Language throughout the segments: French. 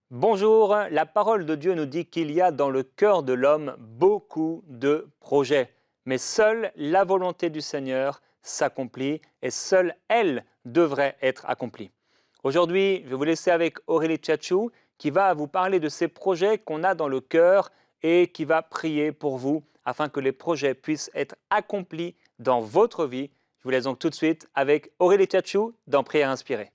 Bonjour, la parole de Dieu nous dit qu'il y a dans le cœur de l'homme beaucoup de projets, mais seule la volonté du Seigneur s'accomplit et seule elle devrait être accomplie. Aujourd'hui, je vais vous laisser avec Aurélie Tchatchou qui va vous parler de ces projets qu'on a dans le cœur et qui va prier pour vous afin que les projets puissent être accomplis dans votre vie. Je vous laisse donc tout de suite avec Aurélie Tchatchou dans Prière inspirée.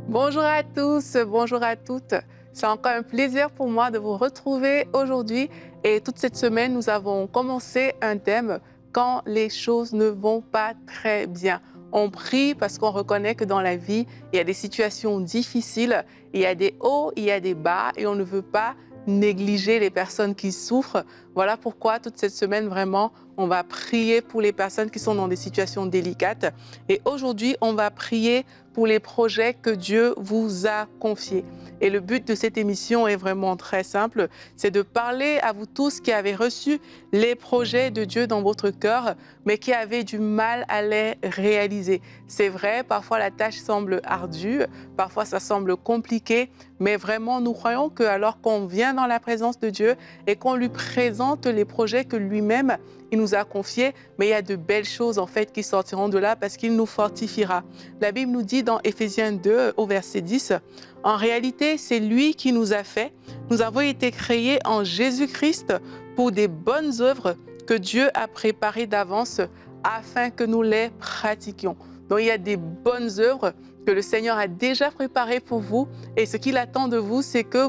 Bonjour à tous, bonjour à toutes. C'est encore un plaisir pour moi de vous retrouver aujourd'hui. Et toute cette semaine, nous avons commencé un thème quand les choses ne vont pas très bien. On prie parce qu'on reconnaît que dans la vie, il y a des situations difficiles, il y a des hauts, il y a des bas et on ne veut pas négliger les personnes qui souffrent. Voilà pourquoi toute cette semaine, vraiment, on va prier pour les personnes qui sont dans des situations délicates. Et aujourd'hui, on va prier pour les projets que Dieu vous a confiés. Et le but de cette émission est vraiment très simple, c'est de parler à vous tous qui avez reçu les projets de Dieu dans votre cœur, mais qui avez du mal à les réaliser. C'est vrai, parfois la tâche semble ardue, parfois ça semble compliqué, mais vraiment nous croyons que alors qu'on vient dans la présence de Dieu et qu'on lui présente les projets que lui-même il nous a confiés, mais il y a de belles choses en fait qui sortiront de là parce qu'il nous fortifiera. La Bible nous dit dans Éphésiens 2 au verset 10, en réalité c'est lui qui nous a fait. Nous avons été créés en Jésus-Christ pour des bonnes œuvres que Dieu a préparées d'avance afin que nous les pratiquions. Donc il y a des bonnes œuvres que le Seigneur a déjà préparées pour vous et ce qu'il attend de vous, c'est que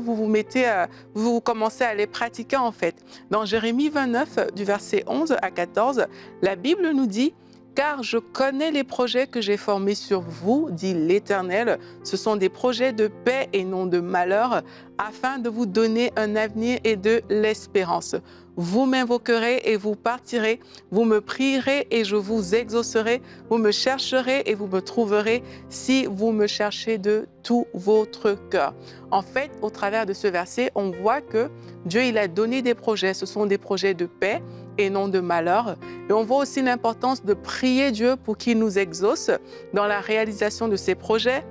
vous commencez à les pratiquer en fait. Dans Jérémie 29, du verset 11 à 14, la Bible nous dit « Car je connais les projets que j'ai formés sur vous, dit l'Éternel, ce sont des projets de paix et non de malheur, afin de vous donner un avenir et de l'espérance. Vous m'invoquerez et vous partirez, vous me prierez et je vous exaucerai, vous me chercherez et vous me trouverez si vous me cherchez de tout votre cœur. » En fait, au travers de ce verset, on voit que Dieu il a donné des projets, ce sont des projets de paix et non de malheur. Et on voit aussi l'importance de prier Dieu pour qu'il nous exauce dans la réalisation de ces projets.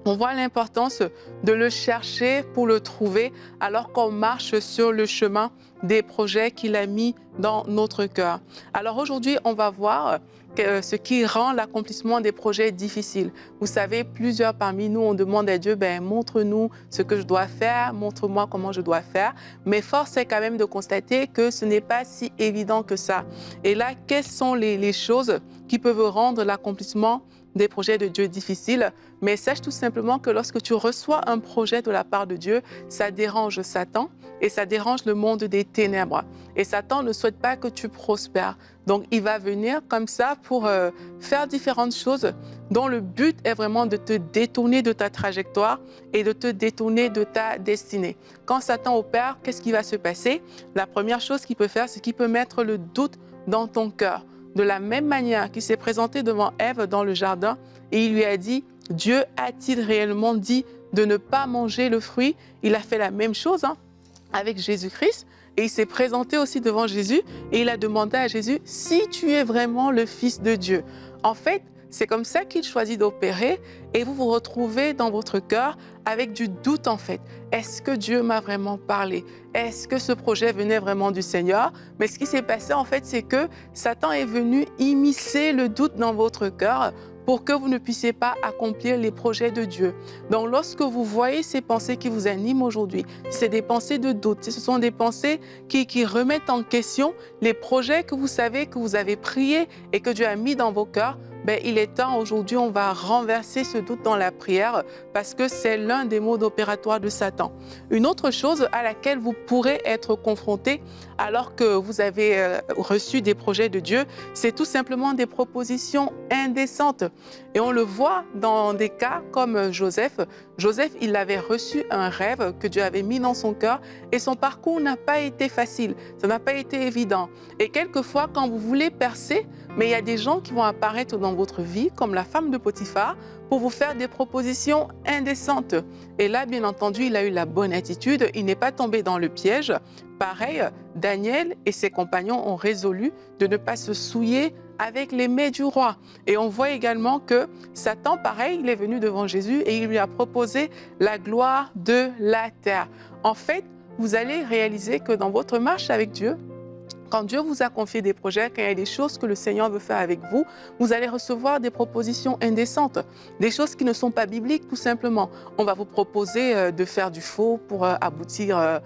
On voit l'importance de le chercher pour le trouver alors qu'on marche sur le chemin des projets qu'il a mis dans notre cœur. Alors aujourd'hui, on va voir ce qui rend l'accomplissement des projets difficiles. Vous savez, plusieurs parmi nous, on demande à Dieu, montre-nous ce que je dois faire, montre-moi comment je dois faire. Mais force est quand même de constater que ce n'est pas si évident que ça. Et là, quelles sont les choses qui peuvent rendre l'accomplissement des projets de Dieu difficiles? Mais sache tout simplement que lorsque tu reçois un projet de la part de Dieu, ça dérange Satan et ça dérange le monde des ténèbres. Et Satan ne souhaite pas que tu prospères. Donc, il va venir comme ça pour faire différentes choses dont le but est vraiment de te détourner de ta trajectoire et de te détourner de ta destinée. Quand Satan opère, qu'est-ce qui va se passer? La première chose qu'il peut faire, c'est qu'il peut mettre le doute dans ton cœur. De la même manière qu'il s'est présenté devant Ève dans le jardin et il lui a dit « Dieu a-t-il réellement dit de ne pas manger le fruit ?» Il a fait la même chose avec Jésus-Christ et il s'est présenté aussi devant Jésus et il a demandé à Jésus « Si tu es vraiment le Fils de Dieu ?» En fait, c'est comme ça qu'il choisit d'opérer et vous vous retrouvez dans votre cœur avec du doute en fait. Est-ce que Dieu m'a vraiment parlé? Est-ce que ce projet venait vraiment du Seigneur? Mais ce qui s'est passé en fait, c'est que Satan est venu immiscer le doute dans votre cœur pour que vous ne puissiez pas accomplir les projets de Dieu. Donc lorsque vous voyez ces pensées qui vous animent aujourd'hui, c'est des pensées de doute, ce sont des pensées qui remettent en question les projets que vous savez que vous avez priés et que Dieu a mis dans vos cœurs, ben, il est temps aujourd'hui, on va renverser ce doute dans la prière parce que c'est l'un des modes opératoires de Satan. Une autre chose à laquelle vous pourrez être confronté alors que vous avez reçu des projets de Dieu, c'est tout simplement des propositions indécentes. Et on le voit dans des cas comme Joseph. Joseph, il avait reçu un rêve que Dieu avait mis dans son cœur et son parcours n'a pas été facile, ça n'a pas été évident. Et quelquefois, quand vous voulez percer, mais il y a des gens qui vont apparaître dans votre vie, comme la femme de Potiphar, pour vous faire des propositions indécentes. Et là, bien entendu, il a eu la bonne attitude, il n'est pas tombé dans le piège. Pareil, Daniel et ses compagnons ont résolu de ne pas se souiller avec les mets du roi. Et on voit également que Satan, pareil, il est venu devant Jésus et il lui a proposé la gloire de la terre. En fait, vous allez réaliser que dans votre marche avec Dieu, quand Dieu vous a confié des projets, quand il y a des choses que le Seigneur veut faire avec vous, vous allez recevoir des propositions indécentes, des choses qui ne sont pas bibliques tout simplement. On va vous proposer de faire du faux pour aboutir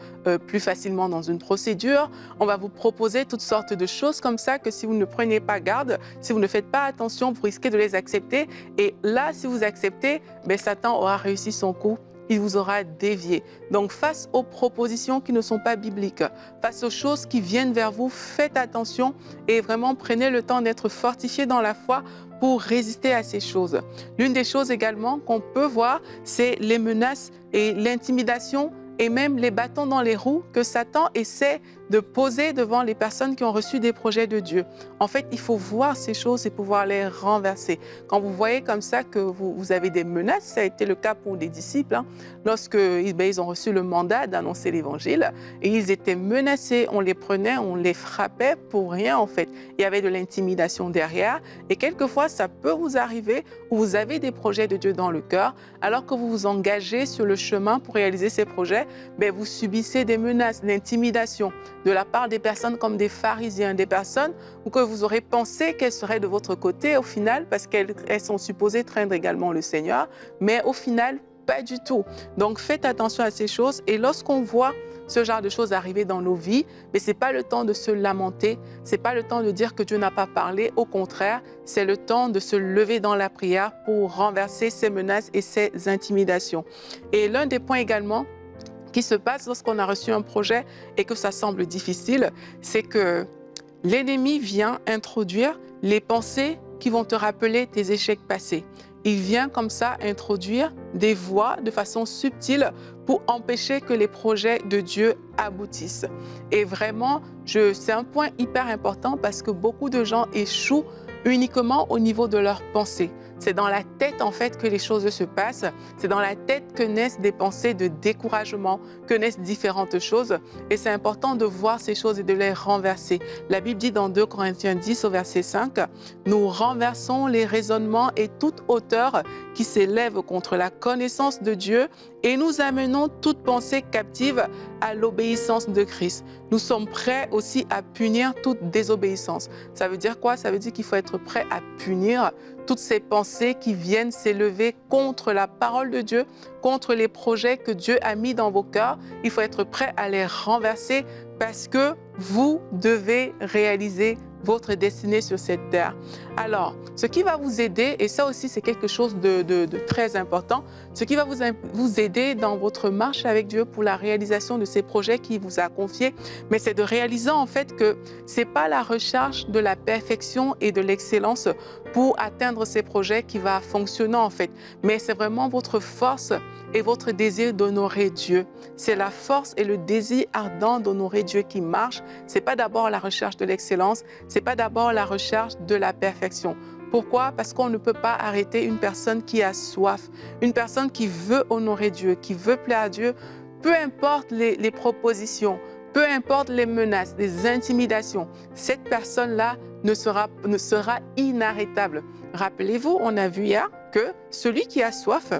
plus facilement dans une procédure. On va vous proposer toutes sortes de choses comme ça que si vous ne prenez pas garde, si vous ne faites pas attention, vous risquez de les accepter. Et là, si vous acceptez, ben, Satan aura réussi son coup. Il vous aura dévié. Donc, face aux propositions qui ne sont pas bibliques, face aux choses qui viennent vers vous, faites attention et vraiment prenez le temps d'être fortifié dans la foi pour résister à ces choses. L'une des choses également qu'on peut voir, c'est les menaces et l'intimidation et même les bâtons dans les roues que Satan essaie de poser devant les personnes qui ont reçu des projets de Dieu. En fait, il faut voir ces choses et pouvoir les renverser. Quand vous voyez comme ça que vous avez des menaces, ça a été le cas pour des disciples, lorsque ils ont reçu le mandat d'annoncer l'Évangile et ils étaient menacés, on les prenait, on les frappait pour rien en fait. Il y avait de l'intimidation derrière et quelquefois ça peut vous arriver où vous avez des projets de Dieu dans le cœur, alors que vous vous engagez sur le chemin pour réaliser ces projets, vous subissez des menaces, l'intimidation de la part des personnes comme des pharisiens, des personnes que vous aurez pensé qu'elles seraient de votre côté au final parce qu'elles sont supposées traîner également le Seigneur, mais au final, pas du tout. Donc faites attention à ces choses et lorsqu'on voit ce genre de choses arriver dans nos vies, mais ce n'est pas le temps de se lamenter, ce n'est pas le temps de dire que Dieu n'a pas parlé, au contraire, c'est le temps de se lever dans la prière pour renverser ces menaces et ces intimidations. Et l'un des points également qui se passe lorsqu'on a reçu un projet et que ça semble difficile, c'est que l'ennemi vient introduire les pensées qui vont te rappeler tes échecs passés. Il vient comme ça introduire des voies de façon subtile pour empêcher que les projets de Dieu aboutissent. Et vraiment, c'est un point hyper important parce que beaucoup de gens échouent uniquement au niveau de leurs pensées. C'est dans la tête en fait que les choses se passent. C'est dans la tête que naissent des pensées de découragement, que naissent différentes choses. Et c'est important de voir ces choses et de les renverser. La Bible dit dans 2 Corinthiens 10 au verset 5, « Nous renversons les raisonnements et toute hauteur qui s'élève contre la connaissance de Dieu et nous amenons toute pensée captive à l'obéissance de Christ. » Nous sommes prêts aussi à punir toute désobéissance. Ça veut dire quoi? Ça veut dire qu'il faut être prêt à punir toutes ces pensées qui viennent s'élever contre la parole de Dieu, contre les projets que Dieu a mis dans vos cœurs. Il faut être prêt à les renverser parce que vous devez réaliser votre destinée sur cette terre. Alors, ce qui va vous aider, et ça aussi c'est quelque chose de très important, ce qui va vous aider dans votre marche avec Dieu pour la réalisation de ces projets qu'il vous a confiés, mais c'est de réaliser en fait que ce n'est pas la recherche de la perfection et de l'excellence pour atteindre ces projets qui va fonctionner en fait, mais c'est vraiment votre force et votre désir d'honorer Dieu. C'est la force et le désir ardent d'honorer Dieu qui marche. Ce n'est pas d'abord la recherche de l'excellence, ce n'est pas d'abord la recherche de la perfection. Pourquoi? Parce qu'on ne peut pas arrêter une personne qui a soif, une personne qui veut honorer Dieu, qui veut plaire à Dieu, peu importe les propositions, peu importe les menaces, les intimidations, cette personne-là ne sera inarrêtable. Rappelez-vous, on a vu hier que celui qui a soif,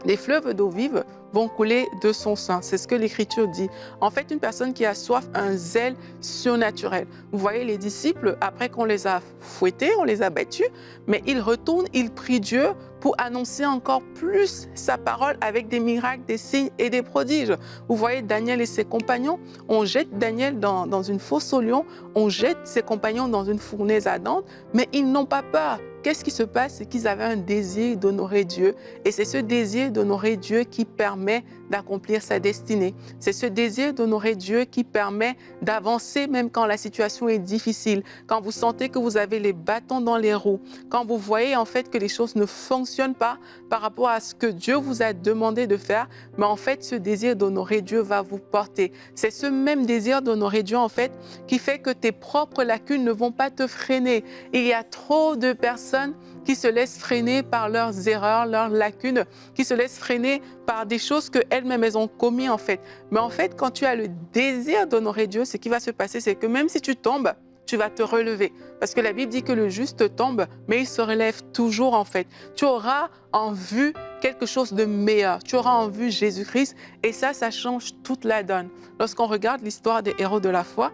les fleuves d'eau vive vont couler de son sein. C'est ce que l'Écriture dit. En fait, une personne qui a soif a un zèle surnaturel. Vous voyez, les disciples, après qu'on les a fouettés, on les a battus, mais ils retournent, ils prient Dieu pour annoncer encore plus sa parole avec des miracles, des signes et des prodiges. Vous voyez Daniel et ses compagnons, on jette Daniel dans une fosse au lion, on jette ses compagnons dans une fournaise ardente, mais ils n'ont pas peur. Qu'est-ce qui se passe? C'est qu'ils avaient un désir d'honorer Dieu. Et c'est ce désir d'honorer Dieu qui permet d'accomplir sa destinée. C'est ce désir d'honorer Dieu qui permet d'avancer même quand la situation est difficile, quand vous sentez que vous avez les bâtons dans les roues, quand vous voyez en fait que les choses ne fonctionnent pas par rapport à ce que Dieu vous a demandé de faire, mais en fait ce désir d'honorer Dieu va vous porter. C'est ce même désir d'honorer Dieu en fait qui fait que tes propres lacunes ne vont pas te freiner. Il y a trop de personnes qui se laissent freiner par leurs erreurs, leurs lacunes, qui se laissent freiner par des choses qu'elles-mêmes elles ont commises en fait. Mais en fait, quand tu as le désir d'honorer Dieu, ce qui va se passer, c'est que même si tu tombes, tu vas te relever. Parce que la Bible dit que le juste tombe, mais il se relève toujours en fait. Tu auras en vue quelque chose de meilleur. Tu auras en vue Jésus-Christ et ça change toute la donne. Lorsqu'on regarde l'histoire des héros de la foi,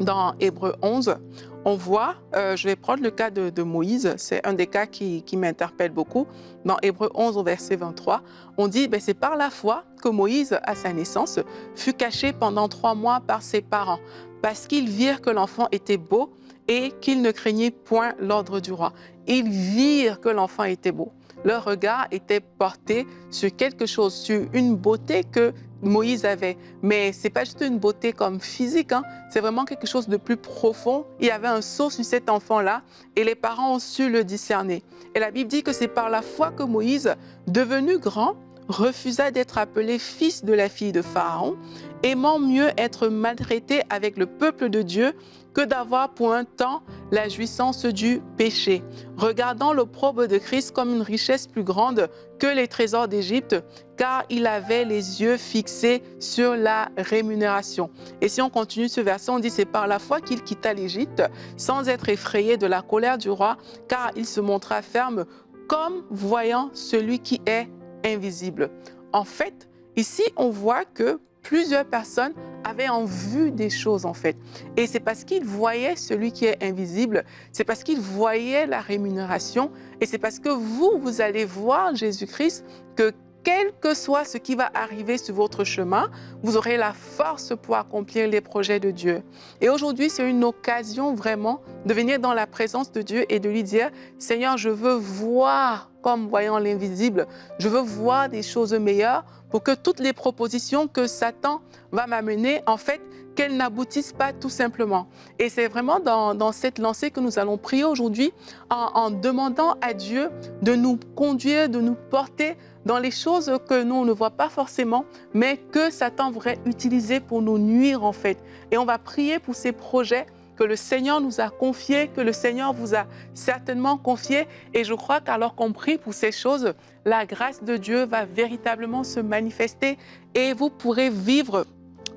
dans Hébreux 11, on voit, je vais prendre le cas de Moïse, c'est un des cas qui m'interpelle beaucoup. Dans Hébreux 11, au verset 23, on dit c'est par la foi que Moïse, à sa naissance, fut caché pendant 3 mois par ses parents, parce qu'ils virent que l'enfant était beau et qu'ils ne craignaient point l'ordre du roi. Ils virent que l'enfant était beau. Leur regard était porté sur quelque chose, sur une beauté que Moïse avait. Mais ce n'est pas juste une beauté comme physique, c'est vraiment quelque chose de plus profond. Il y avait un sceau sur cet enfant-là et les parents ont su le discerner. Et la Bible dit que c'est par la foi que Moïse, devenu grand, refusa d'être appelé fils de la fille de Pharaon, aimant mieux être maltraité avec le peuple de Dieu que d'avoir pour un temps la jouissance du péché, regardant l'opprobre de Christ comme une richesse plus grande que les trésors d'Égypte, car il avait les yeux fixés sur la rémunération. Et si on continue ce verset, on dit c'est par la foi qu'il quitta l'Égypte, sans être effrayé de la colère du roi, car il se montra ferme comme voyant celui qui est invisible. En fait, ici, on voit que plusieurs personnes avaient en vue des choses, en fait. Et c'est parce qu'ils voyaient celui qui est invisible, c'est parce qu'ils voyaient la rémunération, et c'est parce que vous allez voir Jésus-Christ que quel que soit ce qui va arriver sur votre chemin, vous aurez la force pour accomplir les projets de Dieu. Et aujourd'hui, c'est une occasion vraiment de venir dans la présence de Dieu et de lui dire, Seigneur, je veux voir comme voyant l'invisible, je veux voir des choses meilleures pour que toutes les propositions que Satan va m'amener, en fait, qu'elles n'aboutissent pas tout simplement. Et c'est vraiment dans cette lancée que nous allons prier aujourd'hui en demandant à Dieu de nous conduire, de nous porter dans les choses que nous on ne voit pas forcément, mais que Satan voudrait utiliser pour nous nuire en fait. Et on va prier pour ces projets que le Seigneur nous a confiés, que le Seigneur vous a certainement confiés. Et je crois qu'alors qu'on prie pour ces choses, la grâce de Dieu va véritablement se manifester et vous pourrez vivre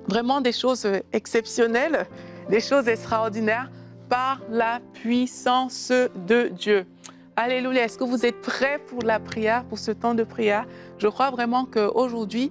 vraiment des choses exceptionnelles, des choses extraordinaires par la puissance de Dieu. Alléluia. Est-ce que vous êtes prêts pour la prière, pour ce temps de prière? Je crois vraiment qu'aujourd'hui,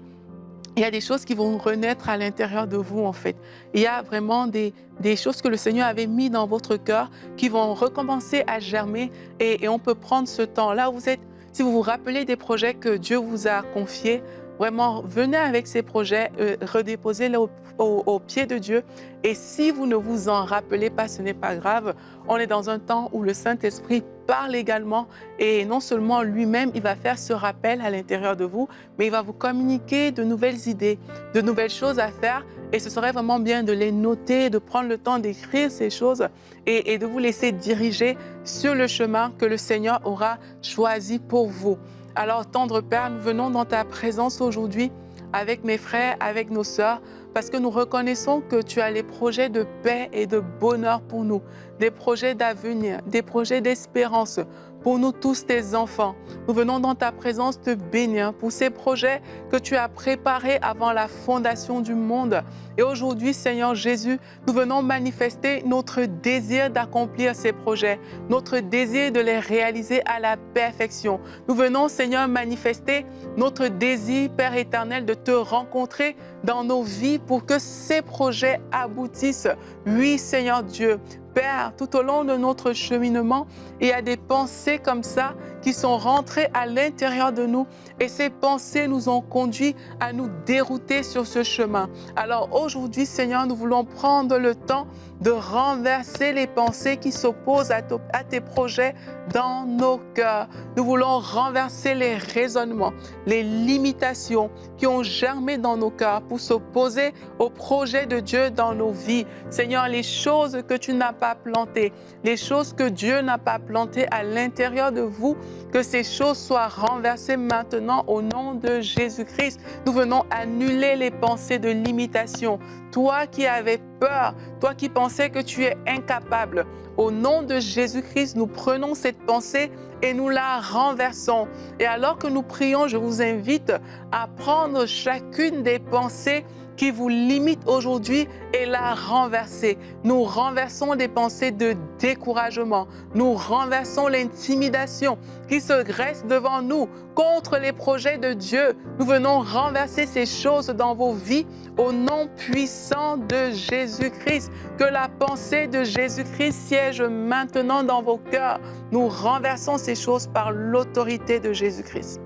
il y a des choses qui vont renaître à l'intérieur de vous, en fait. Il y a vraiment des choses que le Seigneur avait mis dans votre cœur qui vont recommencer à germer et on peut prendre ce temps. Là où vous êtes, si vous vous rappelez des projets que Dieu vous a confiés, vraiment, venez avec ces projets, redéposez-les au pied de Dieu. Et si vous ne vous en rappelez pas, ce n'est pas grave. On est dans un temps où le Saint-Esprit parle également et non seulement lui-même, il va faire ce rappel à l'intérieur de vous, mais il va vous communiquer de nouvelles idées, de nouvelles choses à faire. Et ce serait vraiment bien de les noter, de prendre le temps d'écrire ces choses et de vous laisser diriger sur le chemin que le Seigneur aura choisi pour vous. Alors, tendre Père, nous venons dans ta présence aujourd'hui avec mes frères, avec nos sœurs, parce que nous reconnaissons que tu as les projets de paix et de bonheur pour nous, des projets d'avenir, des projets d'espérance pour nous tous tes enfants. Nous venons dans ta présence te bénir pour ces projets que tu as préparés avant la fondation du monde. Et aujourd'hui, Seigneur Jésus, nous venons manifester notre désir d'accomplir ces projets, notre désir de les réaliser à la perfection. Nous venons, Seigneur, manifester notre désir, Père éternel, de te rencontrer dans nos vies pour que ces projets aboutissent. Oui, Seigneur Dieu, Père, tout au long de notre cheminement, il y a des pensées comme ça qui sont rentrées à l'intérieur de nous et ces pensées nous ont conduits à nous dérouter sur ce chemin. Alors aujourd'hui, Seigneur, nous voulons prendre le temps de renverser les pensées qui s'opposent à tes projets dans nos cœurs. Nous voulons renverser les raisonnements, les limitations qui ont germé dans nos cœurs pour s'opposer au projet de Dieu dans nos vies. Seigneur, les choses que tu n'as pas plantées, les choses que Dieu n'a pas plantées à l'intérieur de vous, que ces choses soient renversées maintenant au nom de Jésus-Christ. Nous venons annuler les pensées de limitation. Toi qui avais peur, toi qui pensais que tu es incapable, au nom de Jésus-Christ, nous prenons cette pensée et nous la renversons. Et alors que nous prions, je vous invite à prendre chacune des pensées qui vous limitent aujourd'hui et la renverser. Nous renversons des pensées de découragement. Nous renversons l'intimidation qui se dresse devant nous contre les projets de Dieu. Nous venons renverser ces choses dans vos vies au nom puissant de Jésus-Christ. Que la pensée de Jésus-Christ siège maintenant dans vos cœurs. Nous renversons ces choses par l'autorité de Jésus-Christ.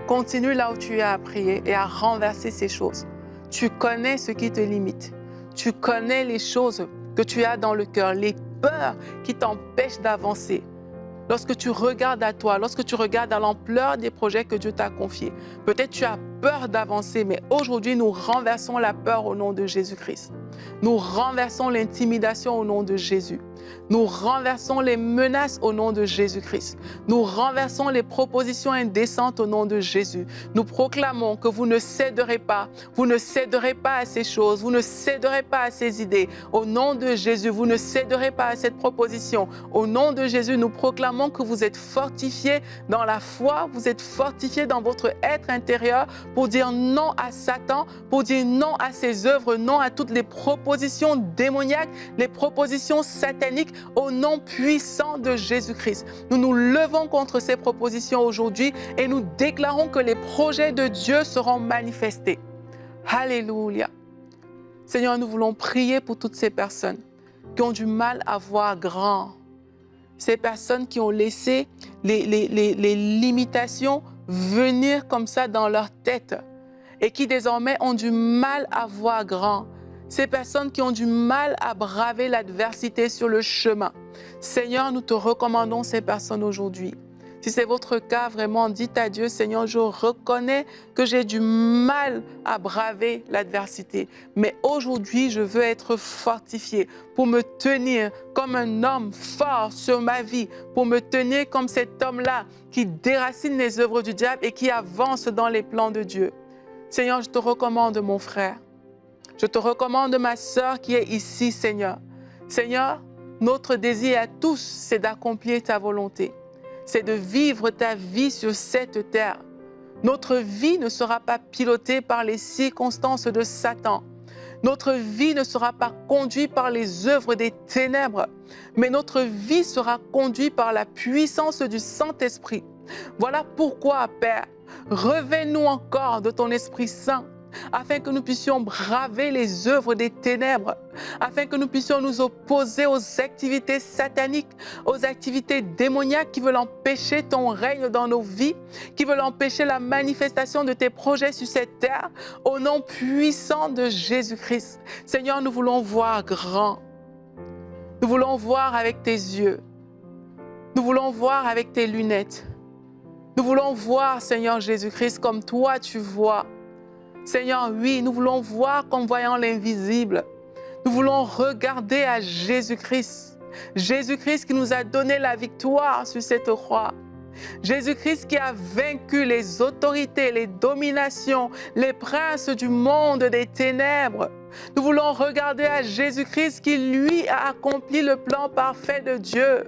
Continue là où tu es à prier et à renverser ces choses. Tu connais ce qui te limite. Tu connais les choses que tu as dans le cœur, les peurs qui t'empêchent d'avancer. Lorsque tu regardes à toi, lorsque tu regardes à l'ampleur des projets que Dieu t'a confiés, peut-être tu as peur d'avancer, mais aujourd'hui, nous renversons la peur au nom de Jésus-Christ. Nous renversons l'intimidation au nom de Jésus. Nous renversons les menaces au nom de Jésus-Christ. Nous renversons les propositions indécentes au nom de Jésus. Nous proclamons que vous ne céderez pas. Vous ne céderez pas à ces choses. Vous ne céderez pas à ces idées. Au nom de Jésus, vous ne céderez pas à cette proposition. Au nom de Jésus, nous proclamons que vous êtes fortifiés dans la foi. Vous êtes fortifiés dans votre être intérieur pour dire non à Satan, pour dire non à ses œuvres, non à toutes les propositions démoniaques, les propositions sataniques, au nom puissant de Jésus-Christ. Nous nous levons contre ces propositions aujourd'hui et nous déclarons que les projets de Dieu seront manifestés. Alléluia. Seigneur, nous voulons prier pour toutes ces personnes qui ont du mal à voir grand. Ces personnes qui ont laissé les limitations venir comme ça dans leur tête et qui désormais ont du mal à voir grand. Ces personnes qui ont du mal à braver l'adversité sur le chemin. Seigneur, nous te recommandons ces personnes aujourd'hui. Si c'est votre cas, vraiment, dites à Dieu, Seigneur, je reconnais que j'ai du mal à braver l'adversité. Mais aujourd'hui, je veux être fortifié pour me tenir comme un homme fort sur ma vie, pour me tenir comme cet homme-là qui déracine les œuvres du diable et qui avance dans les plans de Dieu. Seigneur, je te recommande mon frère. Je te recommande ma sœur qui est ici, Seigneur. Seigneur, notre désir à tous, c'est d'accomplir ta volonté. C'est de vivre ta vie sur cette terre. Notre vie ne sera pas pilotée par les circonstances de Satan. Notre vie ne sera pas conduite par les œuvres des ténèbres, mais notre vie sera conduite par la puissance du Saint-Esprit. Voilà pourquoi, Père, revêt-nous encore de ton Esprit Saint, afin que nous puissions braver les œuvres des ténèbres, afin que nous puissions nous opposer aux activités sataniques, aux activités démoniaques qui veulent empêcher ton règne dans nos vies, qui veulent empêcher la manifestation de tes projets sur cette terre, au nom puissant de Jésus-Christ. Seigneur, nous voulons voir grand. Nous voulons voir avec tes yeux. Nous voulons voir avec tes lunettes. Nous voulons voir, Seigneur Jésus-Christ, comme toi tu vois. Seigneur, oui, nous voulons voir comme voyant l'invisible. Nous voulons regarder à Jésus-Christ. Jésus-Christ qui nous a donné la victoire sur cette croix. Jésus-Christ qui a vaincu les autorités, les dominations, les princes du monde des ténèbres. Nous voulons regarder à Jésus-Christ qui, lui, a accompli le plan parfait de Dieu.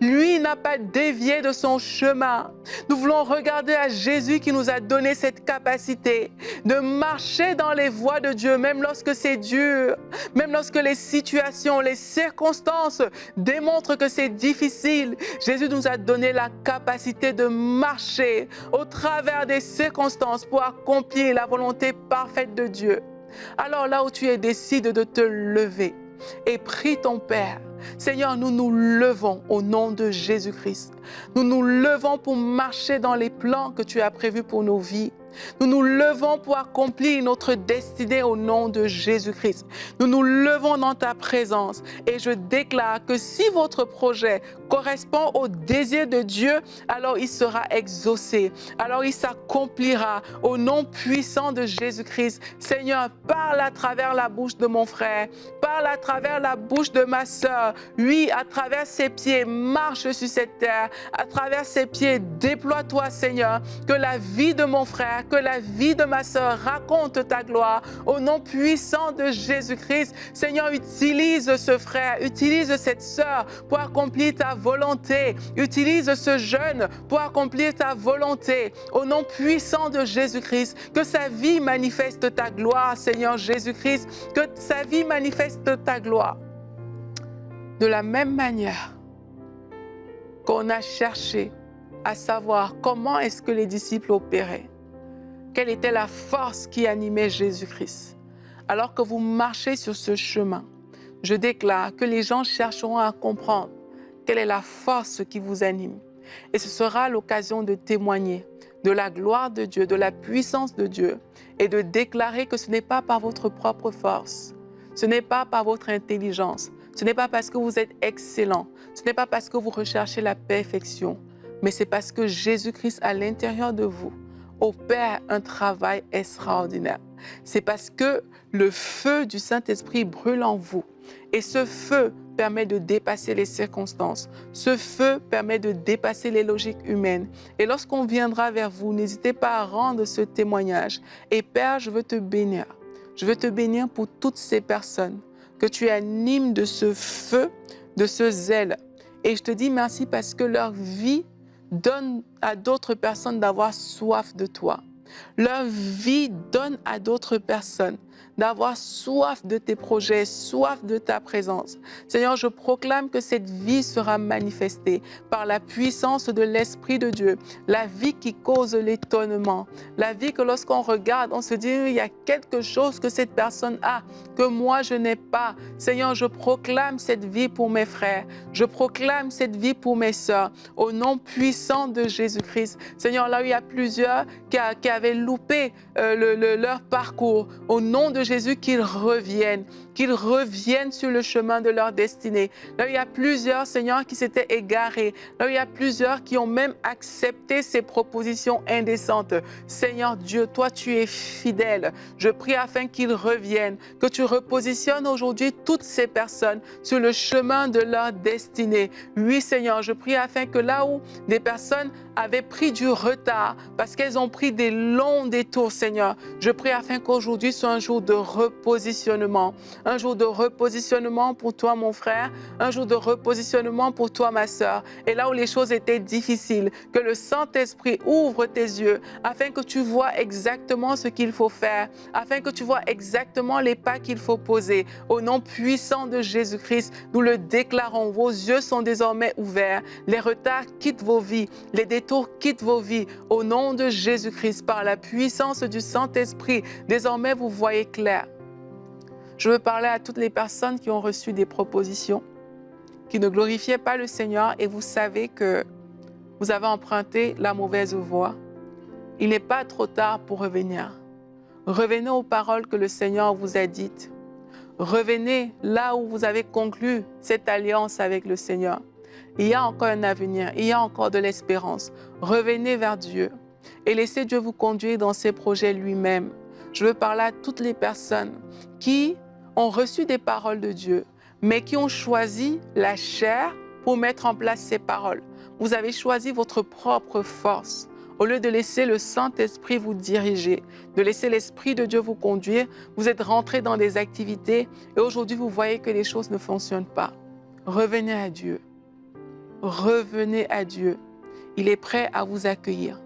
Lui n'a pas dévié de son chemin. Nous voulons regarder à Jésus qui nous a donné cette capacité de marcher dans les voies de Dieu, même lorsque c'est dur, même lorsque les situations, les circonstances démontrent que c'est difficile. Jésus nous a donné la capacité de marcher au travers des circonstances pour accomplir la volonté parfaite de Dieu. Alors là où tu es, décide de te lever. et prie ton Père. Seigneur, nous nous levons au nom de Jésus-Christ. Nous nous levons pour marcher dans les plans que tu as prévus pour nos vies. Nous nous levons pour accomplir notre destinée au nom de Jésus-Christ. Nous nous levons dans ta présence et je déclare que si votre projet correspond au désir de Dieu, alors il sera exaucé, alors il s'accomplira au nom puissant de Jésus-Christ. Seigneur, parle à travers la bouche de mon frère, parle à travers la bouche de ma sœur. Oui, à travers ses pieds, marche sur cette terre, à travers ses pieds, déploie-toi Seigneur, que la vie de mon frère, que la vie de ma sœur raconte ta gloire au nom puissant de Jésus-Christ. Seigneur, utilise ce frère, utilise cette sœur pour accomplir ta volonté. Utilise ce jeune pour accomplir ta volonté au nom puissant de Jésus-Christ. Que sa vie manifeste ta gloire, Seigneur Jésus-Christ. Que sa vie manifeste ta gloire. De la même manière qu'on a cherché à savoir comment est-ce que les disciples opéraient, quelle était la force qui animait Jésus-Christ. Alors que vous marchez sur ce chemin, je déclare que les gens chercheront à comprendre quelle est la force qui vous anime. Et ce sera l'occasion de témoigner de la gloire de Dieu, de la puissance de Dieu, et de déclarer que ce n'est pas par votre propre force, ce n'est pas par votre intelligence, ce n'est pas parce que vous êtes excellent, ce n'est pas parce que vous recherchez la perfection, mais c'est parce que Jésus-Christ à l'intérieur de vous opère un travail extraordinaire. C'est parce que le feu du Saint-Esprit brûle en vous. Et ce feu permet de dépasser les circonstances. Ce feu permet de dépasser les logiques humaines. Et lorsqu'on viendra vers vous, n'hésitez pas à rendre ce témoignage. Et Père, je veux te bénir. Je veux te bénir pour toutes ces personnes que tu animes de ce feu, de ce zèle. Et je te dis merci parce que leur vie donne à d'autres personnes d'avoir soif de toi. Leur vie donne à d'autres personnes d'avoir soif de tes projets, soif de ta présence. Seigneur, je proclame que cette vie sera manifestée par la puissance de l'Esprit de Dieu, la vie qui cause l'étonnement, la vie que lorsqu'on regarde, on se dit, il y a quelque chose que cette personne a, que moi je n'ai pas. Seigneur, je proclame cette vie pour mes frères, je proclame cette vie pour mes sœurs, au nom puissant de Jésus-Christ. Seigneur, là où il y a plusieurs qui avaient loupé leur parcours, au nom de Jésus, qu'ils reviennent sur le chemin de leur destinée. Là où il y a plusieurs, Seigneur, qui s'étaient égarés, là où il y a plusieurs qui ont même accepté ces propositions indécentes. Seigneur Dieu, toi tu es fidèle. Je prie afin qu'ils reviennent, que tu repositionnes aujourd'hui toutes ces personnes sur le chemin de leur destinée. Oui Seigneur, je prie afin que là où des personnes avaient pris du retard parce qu'elles ont pris des longs détours, Seigneur, je prie afin qu'aujourd'hui soit un jour de repositionnement. Un jour de repositionnement pour toi, mon frère. Un jour de repositionnement pour toi, ma sœur. Et là où les choses étaient difficiles, que le Saint-Esprit ouvre tes yeux afin que tu vois exactement ce qu'il faut faire, afin que tu vois exactement les pas qu'il faut poser. Au nom puissant de Jésus-Christ, nous le déclarons. Vos yeux sont désormais ouverts. Les retards quittent vos vies. Les détours quittent vos vies. Au nom de Jésus-Christ, par la puissance du Saint-Esprit, désormais vous voyez clair. Je veux parler à toutes les personnes qui ont reçu des propositions, qui ne glorifiaient pas le Seigneur et vous savez que vous avez emprunté la mauvaise voie. Il n'est pas trop tard pour revenir. Revenez aux paroles que le Seigneur vous a dites. Revenez là où vous avez conclu cette alliance avec le Seigneur. Il y a encore un avenir, il y a encore de l'espérance. Revenez vers Dieu et laissez Dieu vous conduire dans ses projets lui-même. Je veux parler à toutes les personnes qui ont reçu des paroles de Dieu, mais qui ont choisi la chair pour mettre en place ces paroles. Vous avez choisi votre propre force. Au lieu de laisser le Saint-Esprit vous diriger, de laisser l'Esprit de Dieu vous conduire, vous êtes rentré dans des activités et aujourd'hui vous voyez que les choses ne fonctionnent pas. Revenez à Dieu. Revenez à Dieu. Il est prêt à vous accueillir.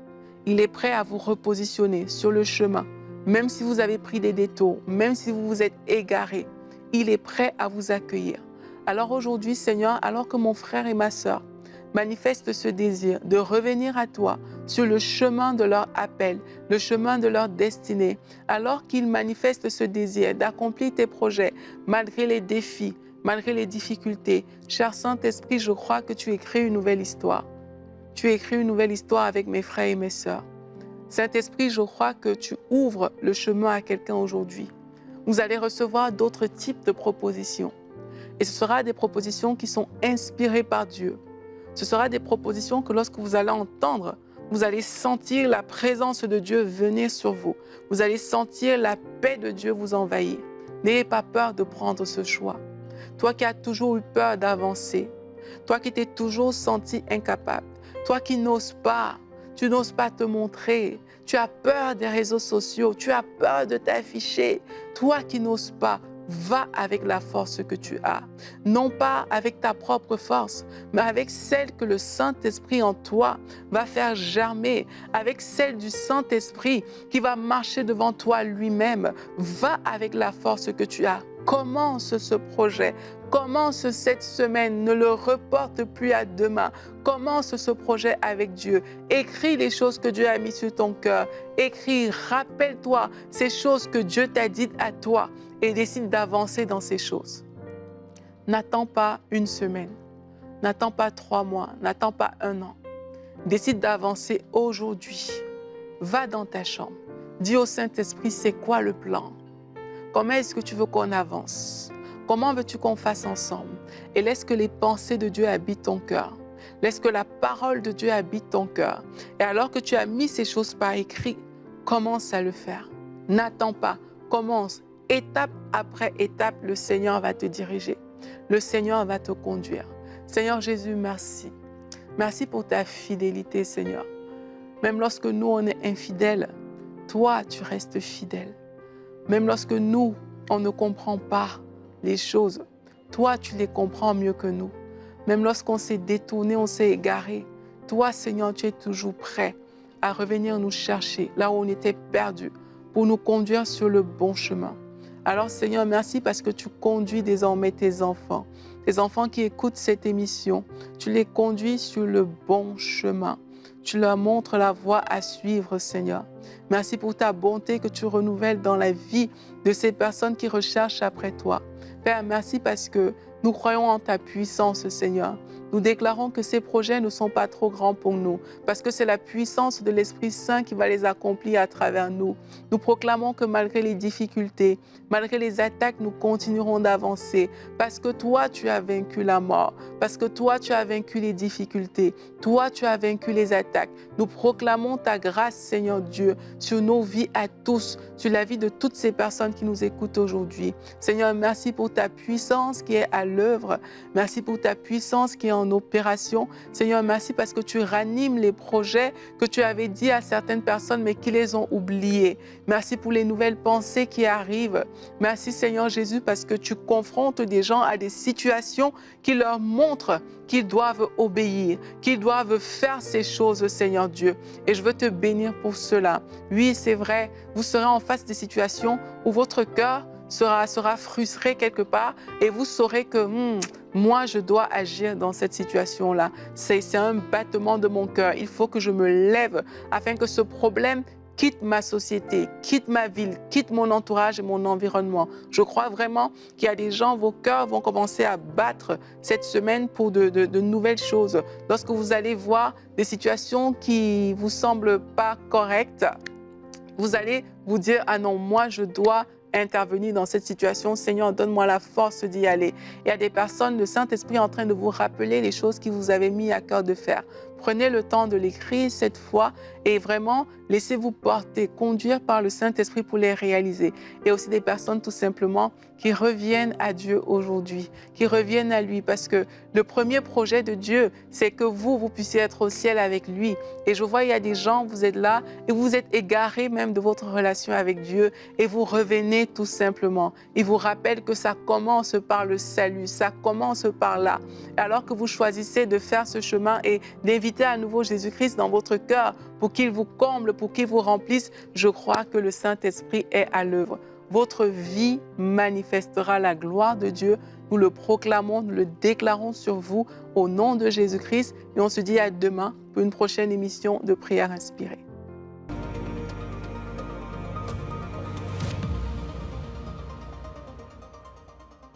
Il est prêt à vous repositionner sur le chemin. Même si vous avez pris des détours, même si vous vous êtes égaré, il est prêt à vous accueillir. Alors aujourd'hui, Seigneur, alors que mon frère et ma sœur manifestent ce désir de revenir à toi sur le chemin de leur appel, le chemin de leur destinée, alors qu'ils manifestent ce désir d'accomplir tes projets malgré les défis, malgré les difficultés. Cher Saint-Esprit, je crois que tu écris une nouvelle histoire. Tu écris une nouvelle histoire avec mes frères et mes sœurs. Saint-Esprit, je crois que tu ouvres le chemin à quelqu'un aujourd'hui. Vous allez recevoir d'autres types de propositions. Et ce sera des propositions qui sont inspirées par Dieu. Ce sera des propositions que lorsque vous allez entendre, vous allez sentir la présence de Dieu venir sur vous. Vous allez sentir la paix de Dieu vous envahir. N'ayez pas peur de prendre ce choix. Toi qui as toujours eu peur d'avancer, toi qui t'es toujours senti incapable, toi qui n'oses pas, tu n'oses pas te montrer, tu as peur des réseaux sociaux, tu as peur de t'afficher, toi qui n'oses pas, va avec la force que tu as. Non pas avec ta propre force, mais avec celle que le Saint-Esprit en toi va faire germer, avec celle du Saint-Esprit qui va marcher devant toi lui-même. Va avec la force que tu as. Commence ce projet. Commence cette semaine. Ne le reporte plus à demain. Commence ce projet avec Dieu. Écris les choses que Dieu a mises sur ton cœur. Écris, rappelle-toi ces choses que Dieu t'a dites à toi et décide d'avancer dans ces choses. N'attends pas une semaine. N'attends pas 3 mois. N'attends pas 1 an. Décide d'avancer aujourd'hui. Va dans ta chambre. Dis au Saint-Esprit, c'est quoi le plan? Comment est-ce que tu veux qu'on avance? Comment veux-tu qu'on fasse ensemble? Et laisse que les pensées de Dieu habitent ton cœur. Laisse que la parole de Dieu habite ton cœur. Et alors que tu as mis ces choses par écrit, commence à le faire. N'attends pas, commence. Étape après étape, le Seigneur va te diriger. Le Seigneur va te conduire. Seigneur Jésus, merci. Merci pour ta fidélité, Seigneur. Même lorsque nous, on est infidèles, toi, tu restes fidèle. Même lorsque nous, on ne comprend pas les choses, toi, tu les comprends mieux que nous. Même lorsqu'on s'est détourné, on s'est égaré, toi, Seigneur, tu es toujours prêt à revenir nous chercher là où on était perdu pour nous conduire sur le bon chemin. Alors, Seigneur, merci parce que tu conduis désormais tes enfants qui écoutent cette émission. Tu les conduis sur le bon chemin. Tu leur montres la voie à suivre, Seigneur. Merci pour ta bonté que tu renouvelles dans la vie de ces personnes qui recherchent après toi. Père, merci parce que nous croyons en ta puissance, Seigneur. Nous déclarons que ces projets ne sont pas trop grands pour nous, parce que c'est la puissance de l'Esprit Saint qui va les accomplir à travers nous. Nous proclamons que malgré les difficultés, malgré les attaques, nous continuerons d'avancer, parce que toi, tu as vaincu la mort, parce que toi, tu as vaincu les difficultés, toi, tu as vaincu les attaques. Nous proclamons ta grâce, Seigneur Dieu, sur nos vies à tous, sur la vie de toutes ces personnes qui nous écoutent aujourd'hui. Seigneur, merci pour ta puissance qui est à l'œuvre. Merci pour ta puissance qui est en opération. Seigneur, merci parce que tu ranimes les projets que tu avais dit à certaines personnes, mais qui les ont oubliés. Merci pour les nouvelles pensées qui arrivent. Merci, Seigneur Jésus, parce que tu confrontes des gens à des situations qui leur montrent qu'ils doivent obéir, qu'ils doivent faire ces choses, Seigneur Dieu. Et je veux te bénir pour cela. Oui, c'est vrai, vous serez en face des situations où votre cœur sera frustré quelque part et vous saurez que moi, je dois agir dans cette situation-là. C'est un battement de mon cœur. Il faut que je me lève afin que ce problème quitte ma société, quitte ma ville, quitte mon entourage et mon environnement. Je crois vraiment qu'il y a des gens, vos cœurs vont commencer à battre cette semaine pour de nouvelles choses. Lorsque vous allez voir des situations qui ne vous semblent pas correctes, vous allez vous dire, ah non, moi je dois intervenir dans cette situation. Seigneur, donne-moi la force d'y aller. Il y a des personnes, le Saint-Esprit est en train de vous rappeler les choses qu'il vous avait mis à cœur de faire. Prenez le temps de l'écrire cette fois et vraiment laissez-vous porter, conduire par le Saint-Esprit pour les réaliser. Et aussi des personnes tout simplement qui reviennent à Dieu aujourd'hui, qui reviennent à lui parce que le premier projet de Dieu, c'est que vous puissiez être au ciel avec lui. Et je vois, il y a des gens, vous êtes là et vous êtes égarés même de votre relation avec Dieu et vous revenez tout simplement. Il vous rappelle que ça commence par le salut, ça commence par là. Alors que vous choisissez de faire ce chemin et d'inviter à nouveau Jésus-Christ dans votre cœur pour qu'il vous comble, pour qu'il vous remplisse, je crois que le Saint-Esprit est à l'œuvre. Votre vie manifestera la gloire de Dieu. Nous le proclamons, nous le déclarons sur vous au nom de Jésus-Christ. Et on se dit à demain pour une prochaine émission de Prière inspirée.